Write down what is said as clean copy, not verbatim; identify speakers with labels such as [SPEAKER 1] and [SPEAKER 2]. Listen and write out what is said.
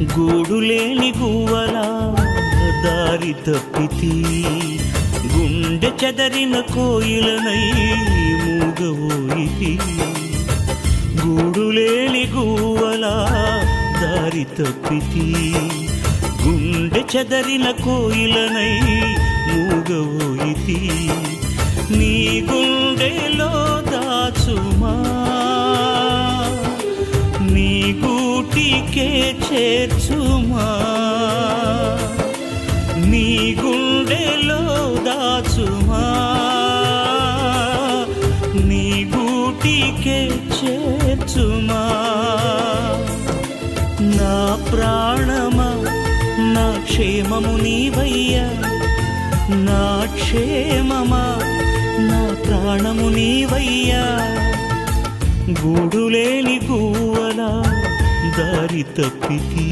[SPEAKER 1] గూడులేని గువ్వలా దారి తప్పితి, గుండె చెదరిన కోయిలనై మూగవోయితి. గూడులేని గువ్వలా దారి తప్పితి, గుండె చెదరిన కోయిలనై మూగవోయితి. నీ గుండెలో దాచుమా, నీ గూటికే చేర్చుమా. నీ గుండెలో దాచుమా, నీ గూటికే చేర్చుమా. నా ప్రాణమా, నా క్షేమము నీవయ్యా, నా క్షేమమా, నా ప్రాణము నీవయ్యా. గూడులేని గువ్వలా దారి తప్పితి.